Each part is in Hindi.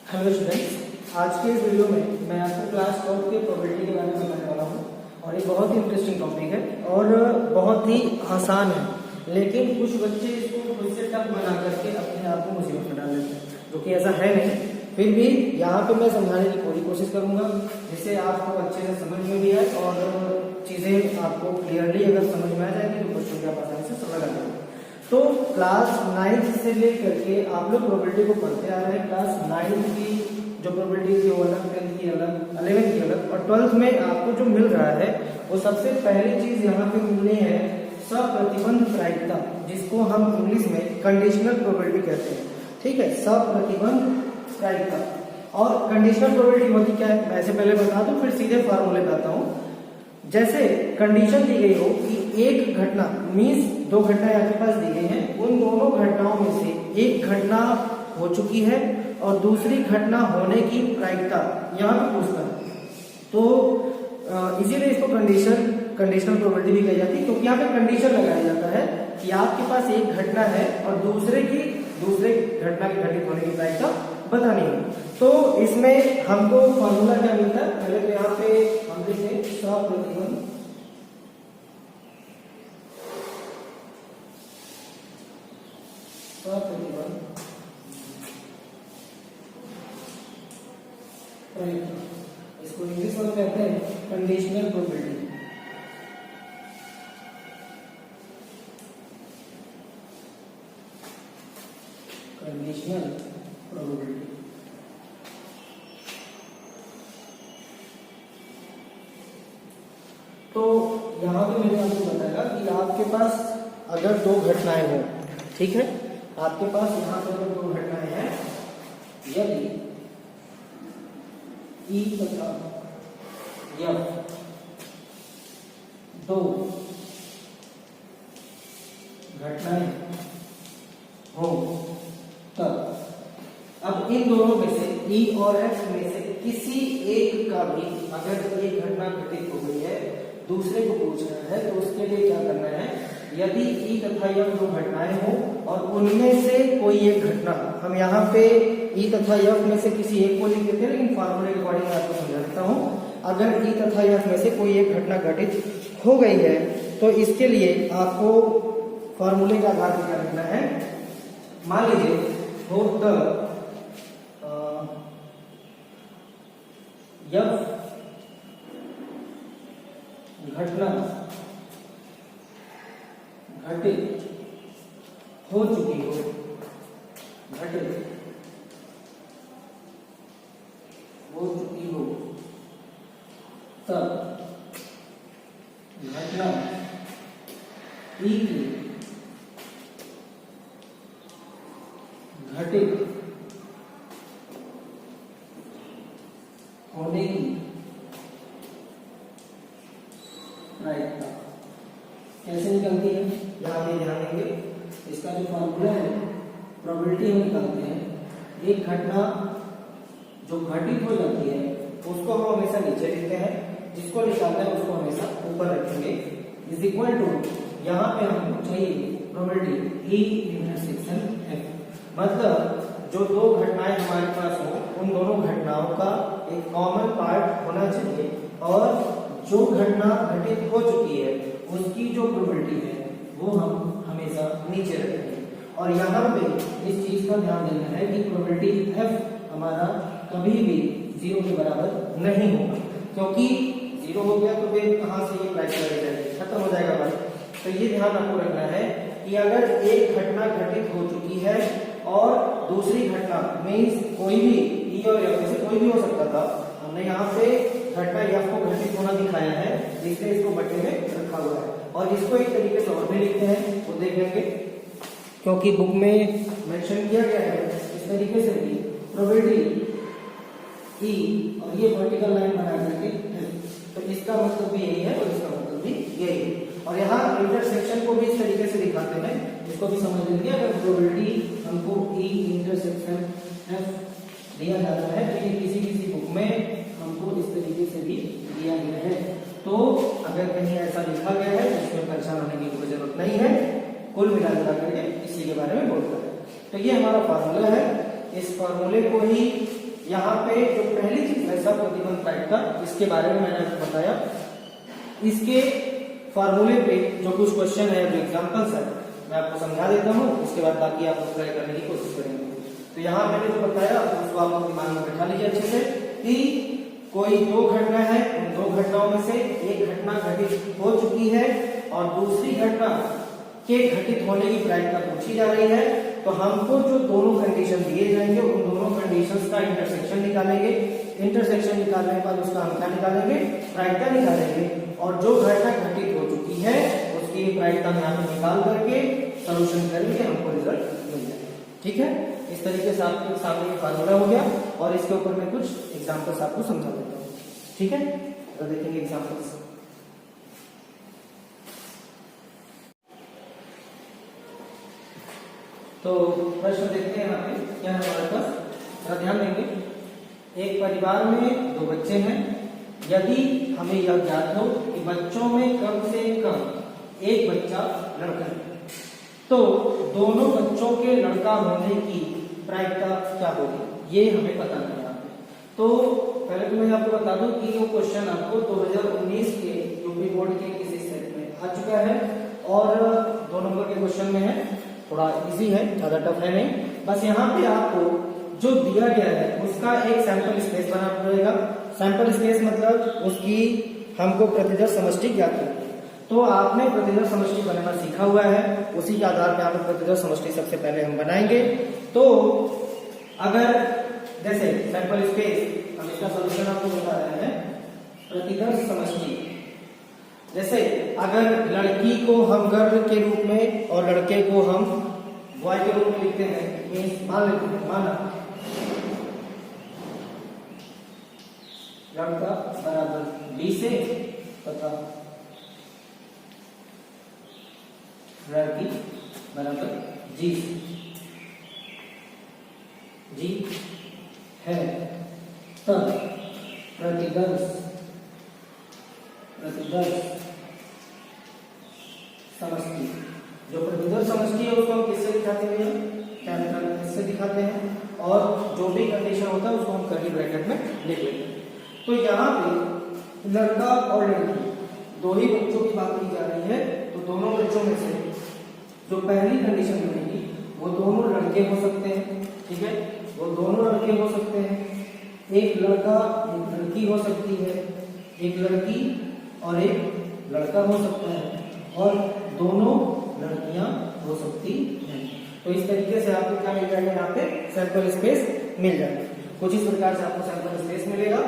हेलो स्टूडेंट्स, आज के वीडियो में मैं आपको क्लास 12 के प्रोबेबिलिटी के बारे में बताने वाला हूँ और ये बहुत ही इंटरेस्टिंग टॉपिक है और बहुत ही आसान है, लेकिन कुछ बच्चे इसको खुद से टफ बना करके अपने आप को मुसीबत में डाल देते हैं, जो कि ऐसा है नहीं। फिर भी यहाँ पे मैं समझाने की पूरी कोशिश करूंगा जिससे आपको अच्छे से समझ में भी आए और चीज़ें आपको क्लियरली अगर समझ में आ जाएगी तो क्वेश्चन को आप आसानी से समझ आ जाएगा। तो क्लास 9 से लेकर के आप लोग प्रोबेबिलिटी को पढ़ते आ रहे हैं। क्लास 9 की जो प्रोबेबिलिटी थी वो अलग, 10th की अलग, 11th की अलग और 12th में आपको जो मिल रहा है वो सबसे पहली चीज यहाँ पे मिलनी है सप्रतिबंध प्रायिकता, जिसको हम इंग्लिश में कंडीशनल प्रोबेबिलिटी कहते हैं। ठीक है, सप्रतिबंध प्रायिकता। और कंडीशनल प्रोबेबिलिटी होती क्या है, मैं ऐसे पहले बता दूं फिर सीधे फार्मूले पे आता हूँ। जैसे कंडीशन दी गई हो कि एक घटना मीन्स दो घटनाएं आपके पास दी गई हैं, उन दोनों घटनाओं में से एक घटना हो चुकी है और दूसरी घटना होने की प्रायिकता यहाँ पे पूछता है, तो इसीलिए इसको कंडीशनल प्रोबेबिलिटी भी कही जाती है, क्योंकि यहाँ पे कंडीशन लगाया जाता है कि आपके पास एक घटना है और दूसरे घटना के घटित होने की प्रायिकता बतानी है। तो इसमें हमको फॉर्मूला क्या मिलता है, पहले तो यहाँ पे हम लिखेंगे सप्रतिबंध प्रायिकता, इसको इंग्लिश में कहते हैं कंडीशनल प्रोबेबिलिटी। कंडीशनल प्रोबेबिलिटी तो यहाँ पे मैंने आपको बताया कि आपके पास अगर दो घटनाएं हो, ठीक है, आपके पास यहाँ पे अगर दो घटनाएं हैं, यदि ई तथा एफ दो घटनाएं हो तब अब इन दोनों में से ई और एफ में से किसी एक का भी अगर एक घटना घटित हो गई है, दूसरे को पूछना है तो उसके लिए क्या करना है, यदि ई तथा एफ दो घटनाएं हो और उनमें से कोई एक घटना, हम यहाँ पे ई तथा एफ में से किसी एक को लिख देते हैं, लेकिन फार्मूले के अकॉर्डिंग आपको समझा देता हूँ। अगर ई तथा एफ में से कोई एक घटना घटित हो गई है तो इसके लिए आपको फार्मूले के आधार पर क्या लिखना है, मान लीजिए हो द एफ घटना घटित हो चुकी हो, तब घटना ई की घटित होने की प्रायिकता कैसे निकलती है, यहाँ पे ध्यान देंगे। इसका जो फॉर्मूला है, प्रोबेबिलिटी हम निकालते हैं, एक घटना जो घटित हो जाती है उसको हम हमेशा नीचे लिखते हैं, जिसको निकालना है उसको हमेशा ऊपर रखेंगे, इज इक्वल टू यहाँ पे हमको चाहिए प्रोबेबिलिटी ई इंटरसेक्शन एफ। मतलब जो दो घटनाएं हमारे पास हो उन दोनों घटनाओं का एक कॉमन पार्ट होना चाहिए और जो घटना घटित हो चुकी है उसकी जो प्रोबेबिलिटी है वो हम हमेशा नीचे रखेंगे। और यहाँ पे इस चीज का ध्यान देना है कि प्रोबेबिलिटी एफ हमारा कभी भी 0 के बराबर नहीं होगा, क्योंकि 0 हो गया तो फिर कहाँ से ये प्रायिकता रह जाएगी, खत्म हो जाएगा बात। तो ये ध्यान आपको रखना है कि अगर एक घटना घटित हो चुकी है और दूसरी घटना मीन्स कोई भी ई और एफ में से कोई भी हो सकता था, हमने यहाँ पे घटना एफ को घटित होना दिखाया है जिससे इसको बटे में रखा हुआ है, और इसको एक तरीके से और भी लिखते हैं वो देख लेंगे, क्योंकि बुक में मेंशन किया गया है इस तरीके से कि प्रोबेबिलिटी ई और ये वर्टिकल लाइन बना करके है, तो इसका मतलब भी यही है और इसका मतलब भी यही है। और यहाँ इंटरसेक्शन को भी इस तरीके से दिखाते हैं, इसको भी समझ लीजिए। अगर प्रोबेबिलिटी हमको ई इंटरसेक्शन एफ दिया जाता है तो ये किसी बुक में हमको इस तरीके से भी दिया गया है, तो अगर कहीं ऐसा लिखा गया है तो इसमें परेशान होने की कोई जरूरत नहीं है, कुल मिला करके इसी के बारे में बोलता है। तो ये हमारा फार्मूला है, इस फार्मूले को ही यहाँ पे जो पहली चीज है सब प्रतिबंध प्रायिकता, इसके बारे में मैंने आपको बताया। इसके फार्मूले पे जो कुछ क्वेश्चन है, जो एग्जांपल्स है, मैं आपको समझा देता हूँ, उसके बाद बाकी आप ट्राई करने की कोशिश करेंगे। तो यहाँ मैंने जो बताया उसको आप अपने दिमाग में बैठा लीजिए अच्छे से कि कोई दो घटना है, उन दो घटनाओं में से एक घटना घटित हो चुकी है और दूसरी घटना के घटित होने की प्रायिकता पूछी जा रही है। तो हमको जो दोनों कंडीशन दिए जाएंगे उन दोनों कंडीशंस का इंटरसेक्शन निकालेंगे। इंटरसेक्शन निकालने के बाद उसका हम क्या निकालेंगे, प्रायिकता निकालेंगे, और जो घटना घटित हो चुकी है उसकी प्रायिकता में यहाँ पे निकाल करके सॉल्यूशन करेंगे, हमको रिजल्ट मिल जाएगा। ठीक है, इस तरीके से आपके सामने फार्मूला हो गया और इसके ऊपर मैं कुछ एग्जांपल्स आपको समझा देता हूँ। ठीक है, तो देखेंगे एग्जांपल्स। तो प्रश्न देखते हैं यहाँ पे क्या है हमारे पास, जरा ध्यान देंगे। एक परिवार में दो बच्चे हैं। यदि हमें यह ज्ञात हो कि बच्चों में कम से कम एक बच्चा लड़का है, तो दोनों बच्चों के लड़का होने की प्रायिकता क्या होगी, ये हमें पता करना है। तो पहले तो मैं आपको बता दूं कि वो क्वेश्चन आपको 2019 के यूपी बोर्ड के किसी सेट में आ चुका है और 2 नंबर के क्वेश्चन में है। थोड़ा इजी है, ज्यादा टफ है नहीं। बस यहाँ पे आपको जो दिया गया है उसका एक सैंपल स्पेस बनाना पड़ेगा। सैंपल स्पेस मतलब उसकी हमको प्रतिदर्श समष्टि ज्ञात करनी है। तो आपने प्रतिदर्श समष्टि बनाना सीखा हुआ है, उसी के आधार पर आपने प्रतिदर्श समष्टि सबसे पहले हम बनाएंगे। तो अगर जैसे सैंपल स्पेस, हम इसका सोल्यूशन आपको बता रहे हैं। प्रतिदर्श समष्टि जैसे अगर लड़की को हम गर्ल के रूप में और लड़के को हम बॉय के रूप में लिखते हैं, मान लेते हैं, माना लड़का बराबर बी से तथा लड़की बराबर जी है, तब प्रतिदर्श समष्टि, जो प्रतिदर्श समष्टि है उसको हम किससे दिखाते हैं, कैपिटल एस से दिखाते हैं, और जो भी कंडीशन होता है उसको हम कर्ली ब्रैकेट में लिख लेते हैं। तो यहाँ पे लड़का और लड़की दो ही बच्चों की बात की जा रही है। तो दोनों बच्चों में से जो पहली कंडीशन बनेगी वो दोनों लड़के हो सकते हैं। ठीक है, वो दोनों लड़के हो सकते हैं। एक लड़का एक लड़की हो सकती है, एक लड़की और एक लड़का हो सकता है, और दोनों लड़कियां हो सकती हैं। तो इस तरीके से आपको क्या मिल जाएगा, यहाँ पे सैंपल स्पेस मिल जाएगा। कुछ इस प्रकार से आपको सैंपल स्पेस मिलेगा।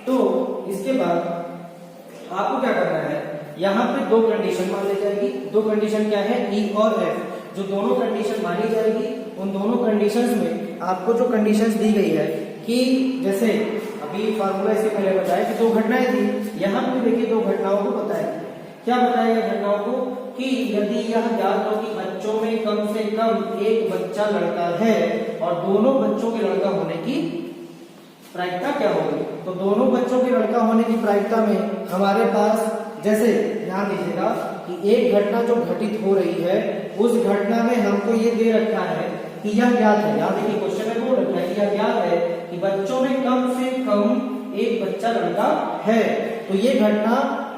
तो इसके बाद आपको क्या करना है, यहाँ पे दो कंडीशन मान ली जाएगी। दो कंडीशन क्या है, ई और एफ। जो दोनों कंडीशन मानी जाएगी उन दोनों कंडीशंस में आपको जो कंडीशंस दी गई है कि जैसे अभी फार्मूला इससे पहले बताया कि दो घटनाएं थी, यहाँ पे देखिए दो घटनाओं को बताया। क्या बताया गया घटनाओं को कि यदि यह ज्ञात हो कि बच्चों में कम से कम एक बच्चा लड़का है और दोनों बच्चों के लड़का होने की प्रायिकता क्या होगी। तो दोनों बच्चों के लड़का होने की प्रायिकता में हमारे पास जैसे ध्यान दीजिएगा कि एक घटना जो घटित हो रही है उस घटना में हमको ये दे रखा है कि यह ज्ञात है। यहाँ देखिए क्वेश्चन में बोल रखा है कि यह ज्ञात है कि बच्चों में कम से कम एक बच्चा लड़का है। तो ये घटना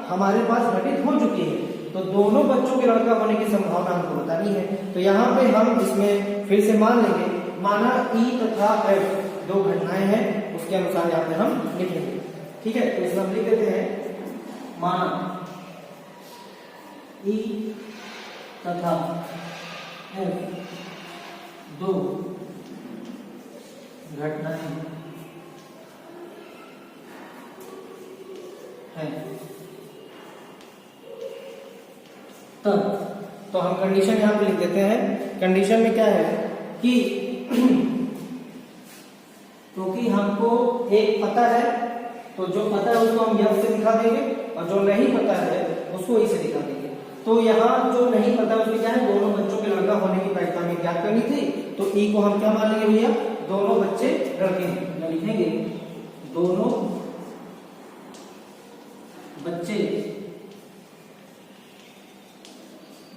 हमारे पास घटित हो चुकी है, तो दोनों बच्चों के लड़का होने की संभावना हमको बतानी है। तो यहाँ पे हम इसमें फिर से मान लेंगे, माना ई तथा एफ दो घटनाएं हैं, उसके अनुसार यहाँ पे हम लिखेंगे। ठीक है, तो इसमें हम लिख देते हैं माना ई तथा एफ दो घटनाएं हैं, तब तो हम कंडीशन यहां पे लिख देते हैं। कंडीशन में क्या है कि क्योंकि हमको एक पता है तो जो पता है उसको हम यह से दिखा देंगे और जो नहीं पता है उसको ई से दिखा देंगे। तो यहाँ जो नहीं पता उसमें क्या है, दोनों बच्चों के लड़का होने की प्रायिकता में ज्ञात करनी थी। तो ई को हम क्या मान लेंगे भैया, दोनों बच्चे लड़के हैं। लिखेंगे दोनों बच्चे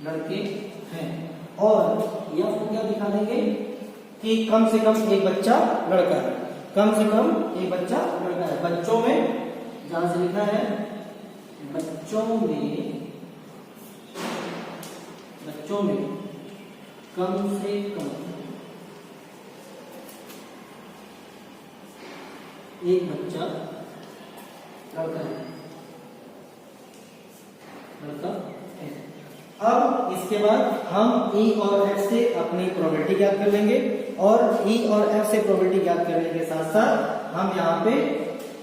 लड़के हैं, और यह को क्या दिखा देंगे कि कम से कम एक बच्चा लड़का है। कम से कम एक बच्चा लड़का है। बच्चों में जहां से लिखा है बच्चों में कम से कम एक बच्चा लड़का है। अब इसके बाद हम ई और एफ से अपनी प्रोबेबिलिटी ज्ञात कर लेंगे और ई और एफ से प्रोबेबिलिटी ज्ञात करने के साथ साथ हम यहाँ पे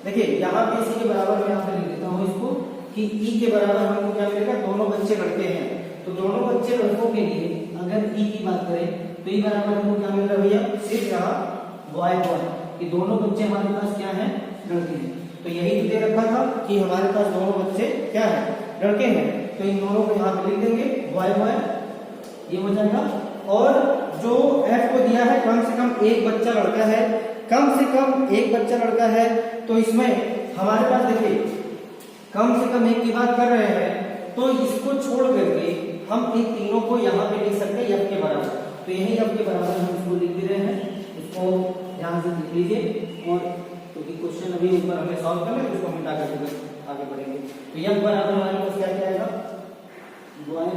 देखिए, यहाँ पे इसी के बराबर मैं यहाँ पे लिख देता हूँ इसको कि ई के बराबर हमको क्या मिलेगा, दोनों बच्चे लड़के हैं तो दोनों बच्चे लड़कों के लिए अगर ई की बात करें तो ई बराबर हमको क्या मिल रहा है भैया, सिर्फ यहाँ बॉय कि दोनों बच्चे हमारे पास क्या है, लड़के हैं। तो यही दे रखा था कि हमारे पास दोनों बच्चे क्या है, लड़के हैं। तो इन दोनों को यहाँ पे लिख देंगे बॉय ये हो जाएगा। और जो एफ को दिया है कम से कम एक बच्चा लड़का है, कम से कम एक बच्चा लड़का है, तो इसमें हमारे पास देखिए कम से कम एक की बात कर रहे हैं तो इसको छोड़ करके हम इन तीनों को यहाँ पे लिख सकते हैं एफ के बराबर। तो यही एफ के बराबर हम इसको लिख दे रहे हैं, इसको ध्यान से लिख लीजिए। और क्योंकि क्वेश्चन अभी ऊपर हमें सॉल्व करना है, उसको मिटा करके आगे बढ़ेंगे। तो एफ बराबर हमारे पास क्या आएगा, बॉय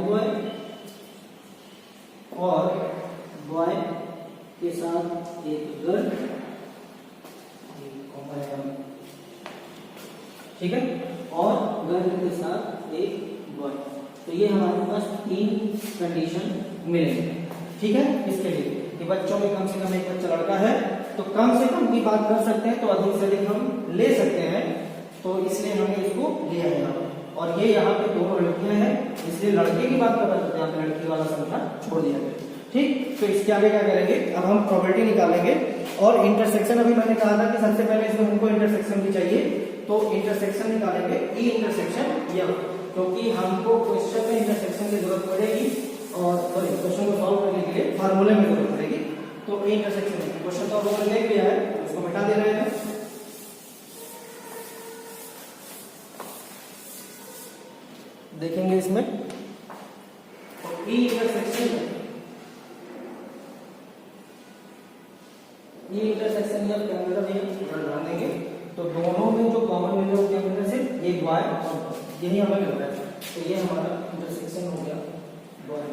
और बॉय के साथ एक गर्ल, ठीक है, और गर्ल के साथ एक बॉय। तो ये हमारे पास 3 कंडीशन मिलेंगे, ठीक है। इसके लिए कि बच्चों में कम से कम एक बच्चा लड़का है, तो कम से कम की बात कर सकते हैं तो अधिक से अधिक हम ले सकते हैं, तो इसलिए हमने इसको लिया है। और ये यहाँ पे दोनों लड़कियां हैं, इसलिए लड़के की बात कर सकते हैं, यहाँ पे लड़की वाला संख्या छोड़ दिया गया, ठीक। तो इसके आगे क्या करेंगे, अब हम प्रोबेबिलिटी निकालेंगे और इंटरसेक्शन। अभी मैंने कहा था कि सबसे पहले इसमें हमको इंटरसेक्शन भी चाहिए, तो इंटरसेक्शन निकालेंगे ई इंटरसेक्शन एफ, क्योंकि हमको क्वेश्चन में इंटरसेक्शन की जरूरत पड़ेगी और क्वेश्चन को सॉल्व करने के लिए फार्मूले में जरूरत पड़ेगी। तो ई इंटरसेक्शन क्वेश्चन तो हमने देख लिया है, उसको मिटा दे रहे हैं। देखेंगे इसमें तो ई इंटरसेक्शन या क्या मिल रहा है, ध्यान देंगे तो दोनों में जो कॉमन मिल रहा है क्या मिल रहा है, सिर्फ एक बॉय और यही हमें मिल रहा है। तो ये हमारा इंटरसेक्शन हो गया बॉय।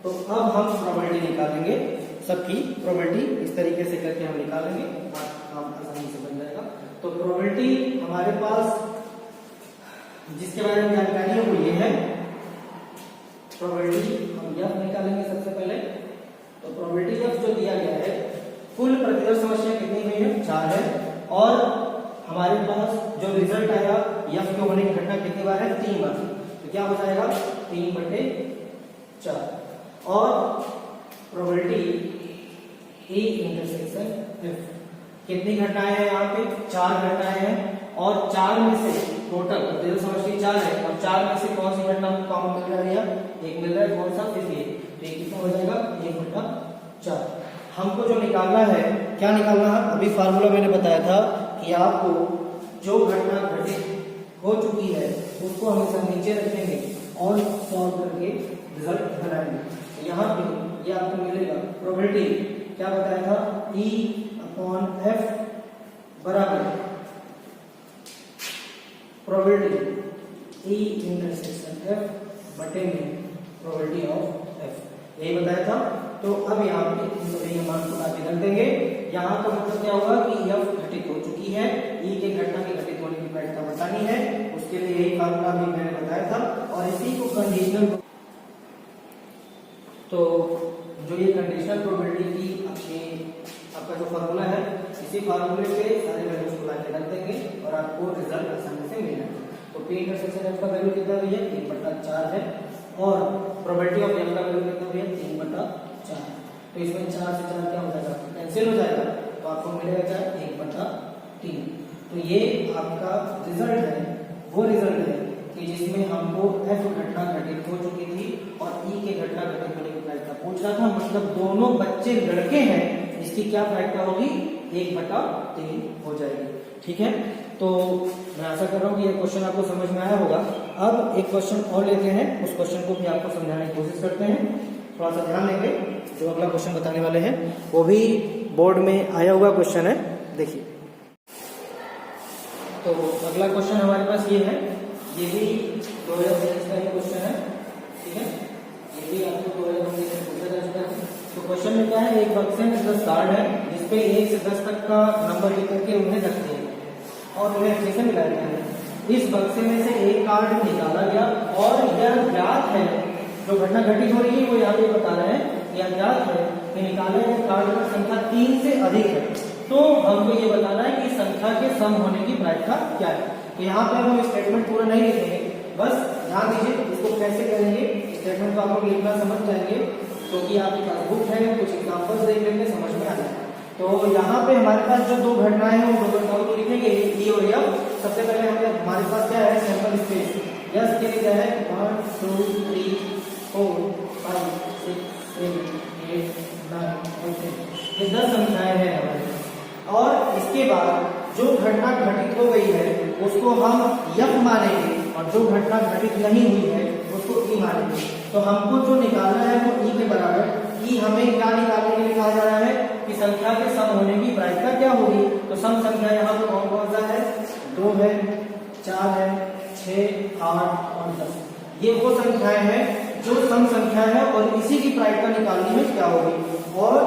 तो अब हम प्रोबेबिलिटी निकालेंगे, सबकी प्रोबेबिलिटी इस तरीके से करके हम निकालेंगे, काम आसानी से बन जाएगा। तो प्रोबेबिलिटी हमारे पास जिसके बारे में जानकारी है वो ये है, प्रोबेबिलिटी हम यह निकालेंगे सबसे पहले। तो प्रोबेबिलिटी एफ जो दिया गया है, कुल प्रतिदर्श समस्या कितनी हुई है, 4 है, और हमारे पास जो रिजल्ट आया एफ के होने की घटना कितनी बार है, 3 बार। तो क्या हो जाएगा 3/4। और प्रोबेबिलिटी ई इंटरसेक्शन एफ कितनी घटनाएं हैं, यहाँ पे 4 घटनाएं हैं, और 4 में से टोटल प्रतिदर्श समस्या 4 है, और 4 में से कौन सी घटना कॉमन मिल रहा है, एक मिल रहा है, कौन सा, सिर्फ ये। तो ये कितना हो जाएगा 1/4। हमको जो निकालना है, क्या निकालना है, अभी फार्मूला मैंने बताया था कि आपको जो घटना घटित हो चुकी है उसको हमेशा नीचे रखेंगे और सॉल्व करके रिजल्ट बनाएंगे। यहाँ पे ये आपको मिलेगा प्रोबेबिलिटी, क्या बताया था, E/F बराबर प्रोबेबिलिटी ई इंटरसेक्शन एफ बटे में प्रोबेबिलिटी ऑफ एफ, यही बताया था। तो अब यहाँ पे सभी मान को लाके रख देंगे। यहाँ का मतलब क्या होगा कि एफ घटित हो चुकी है, ई के घटना के घटित होने की प्रायिकता बतानी है, उसके लिए यही फार्मूला भी मैंने बताया था। और इसी को कंडीशनल, तो जो ये कंडीशनल प्रोबेबिलिटी की आपका जो फार्मूला है, इसी फार्मूले पे सारे वैल्यूज को लाके रख देंगे और आपको रिजल्ट आसानी से मिल जाएगा। तो पी इंटरसेक्शन एफ का वैल्यू कितना भैया, 3/4 है, और प्रोबेबिलिटी ऑफ एफ का वैल्यू कितना भैया, 3/4। तो इसमें 4 से 4 क्या हो जाएगा, कैंसिल हो जाएगा, तो आपको मिलेगा क्या, 1/3। तो ये आपका रिजल्ट है, वो रिजल्ट है कि जिसमें हमको एफ घटना घटित हो चुकी थी और ई के घटना घटित होने की प्रायिकता पूछ रहा था, मतलब दोनों बच्चे लड़के हैं, इसकी क्या प्रायिकता होगी, 1/3 हो जाएगी, ठीक है। तो मैं आशा कर रहा हूँ कि ये क्वेश्चन आपको समझ में आया होगा। अब एक क्वेश्चन और लेते हैं, उस क्वेश्चन को भी आपको समझाने की कोशिश करते हैं। थोड़ा सा ध्यान देंगे, जो अगला क्वेश्चन बताने वाले हैं वो भी बोर्ड में आया हुआ क्वेश्चन है, देखिए। तो अगला क्वेश्चन हमारे पास ये है, ये भी 2023 का ही क्वेश्चन है, ठीक है, ये भी आपको 2019 में पूछा जा चुका है। तो क्वेश्चन में क्या है, एक बक्से में 10 कार्ड है जिसपे 1 से 10 तक का नंबर लिख करके उन्हें रखते हैं और उन्हें अच्छे से मिलाया गया है। इस बक्से में से एक कार्ड निकाला गया और यह ज्ञात है, जो घटना घटित हो रही है वो यहाँ पे बता रहे हैं, यह ज्ञात है कि निकाले गए कार्ड की संख्या 3 से अधिक है। तो हमको ये बताना है कि संख्या के सम होने की प्रायिकता क्या है। तो यहाँ पे हम स्टेटमेंट पूरा नहीं लिखेंगे, बस ध्यान दीजिए इसको कैसे करेंगे। स्टेटमेंट को आप लोग लिखना समझ जाएंगे, क्योंकि आपके पास बुक है, कुछ एग्जाम्पल्स देख लेंगे, समझ में आ जाए। तो यहाँ पे हमारे पास जो दो घटनाएं हैं वो दो घटनाओं को लिखेंगे, ई और यफ। सबसे पहले हमारे पास क्या है, सैंपल स्पेस। यस के लिए क्या है, 1 2 3 4 5 6 7 8 9 10, ये 10 संख्याएं हैं हमारे पास। और इसके बाद जो घटना घटित हो गई है उसको हम यफ मानेंगे और जो घटना घटित नहीं हुई है उसको ई मानेंगे। तो हमको जो निकालना है वो ई के बराबर, ई हमें क्या निकालने के लिए कहा जा रहा है कि संख्या के सम होने की प्रायिकता क्या होगी। तो सम संख्या यहाँ पर कौन कौन सा है, 2 है, 4 है, 6 8 और 10। ये वो संख्याएं हैं जो सम संख्या है और इसी की प्रायिकता निकालनी है क्या होगी। और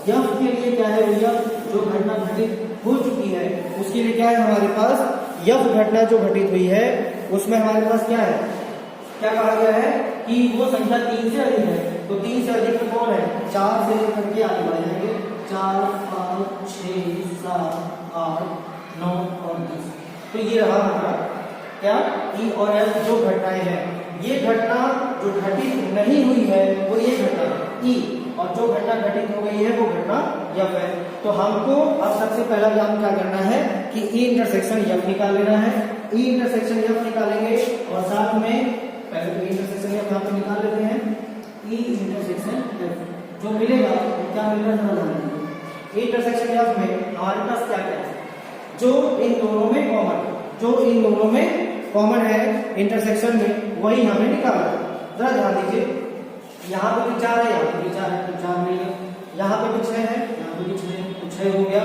यफ के लिए क्या है भैया, जो घटना घटित हो चुकी है उसके लिए क्या है हमारे पास, यफ घटना जो घटित हुई है उसमें हमारे पास क्या है, क्या कहा गया है कि वो संख्या 3 से अधिक है। तो 3 से अधिक में कौन है, 4 से लेकर के आगे बढ़ जाएंगे, 4 5 6 7 8 9 और 10। तो ये रहा हमारा क्या, ई और एफ जो घटनाएं हैं। ये घटना जो घटित नहीं हुई है वो ये घटना ई, और जो घटना घटित हो गई है वो घटना यफ है। तो हमको अब सबसे पहला काम क्या करना है कि ई इंटरसेक्शन यफ निकाल लेना है। ई इंटरसेक्शन यफ निकालेंगे और साथ में पहले तो इंटरसेक्शन यफ यहाँ पर निकाल लेते हैं। ई इंटरसेक्शन यफ जो मिलेगा वो क्या मिलेगा, ई इंटरसेक्शन यफ में हमारे पास क्या क्या है, जो इन दोनों में कॉमन, जो इन दोनों में कॉमन है इंटरसेक्शन में, वही हमें निकालना है। जरा ध्यान दीजिए, यहाँ पे भी 4 है, यहाँ पे भी 4 है, तो 4 मिल गया। यहाँ पे भी 6 है, यहाँ पे भी 6 है, तो 6 हो गया।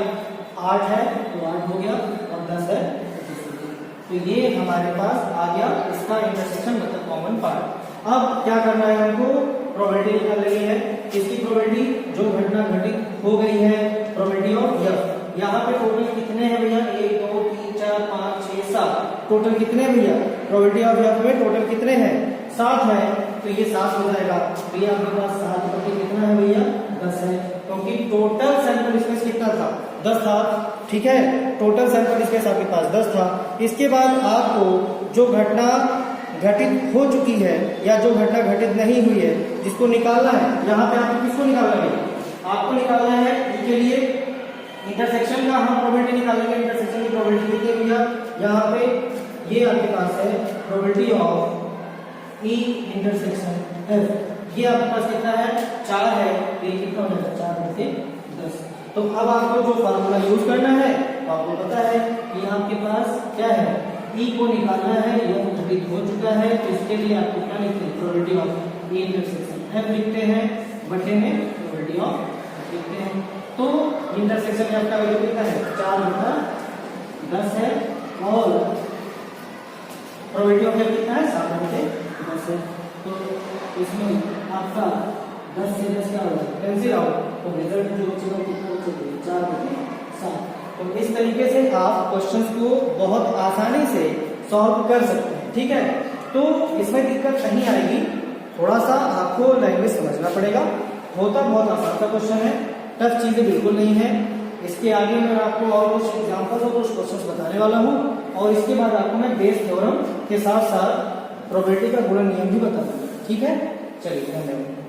8 है तो 8 हो गया, और 10 है तो ये हमारे पास आ गया इसका इंटरसेक्शन मतलब कॉमन पार्ट। अब क्या करना है हमको, प्रोबेबिलिटी निकाल लेनी है। इसकी प्रोबेबिलिटी जो घटना घटित हो गई है, प्रोबेबिलिटी ऑफ यफ। यहाँ पे टोटल कितने हैं भैया, 1 2 3 4 5 6 7, टोटल कितने हैं भैया, प्रोबेबिलिटी ऑफ यफ में टोटल कितने हैं, 7 है। तो ये 7 हो जाएगा। तो ये आपके पास 7 बटे कितना है भैया, 10 है, क्योंकि टोटल सैंपल स्पेस कितना था, 10 था, ठीक है। टोटल सैंपल स्पेस आपके पास 10 था। इसके बाद आपको जो घटना घटित हो चुकी है या जो घटना घटित नहीं हुई है जिसको निकालना है, यहाँ पे आपको किसको निकालना है, आपको निकालना है ई के लिए इंटरसेक्शन का हम प्रोबेबिलिटी निकालेंगे। इंटरसेक्शन की प्रोबेबिलिटी कितनी है भैया, यहाँ पे ये आपके पास है probability of E intersection F. ये आपके पास कितना है, 4 है, तो ये कितना हो जाएगा, 4 में से 10। तो अब आपको जो फार्मूला यूज करना है आपको पता है कि आपके पास क्या है, ई को निकालना है, यह घटित हो चुका है, तो इसके लिए आपको क्या लिखते हैं, probability of E intersection F लिखते हैं, बटे में प्रोबेबिलिटी ऑफ एफ लिखते हैं। तो इंटरसेक्शन एफ का वैल्यू कितना है, 4 बटा 10 है, और प्रोबेबिलिटी ऑफ एफ कितना है, 7 बटे 10 है। तो इसमें आपका 10 से 10 क्या होगा, कैंसिल आउट, तो रिजल्ट जो बचेगा कितना बचेगा, 4 बटे 7। तो इस तरीके से आप क्वेश्चंस को बहुत आसानी से सॉल्व कर सकते हैं, ठीक है। तो इसमें दिक्कत नहीं आएगी, थोड़ा सा आपको लैंग्वेज समझना पड़ेगा। होता बहुत आसान सा क्वेश्चन है, टफ चीजें बिल्कुल नहीं है। इसके आगे मैं आपको और कुछ एग्जाम्पल्स और कुछ क्वेश्चंस बताने वाला हूँ, और इसके बाद आपको मैं बेस थ्योरम के साथ साथ प्रोबेबिलिटी का गुणन नियम भी बता दूंगा, ठीक है। चलिए धन्यवाद।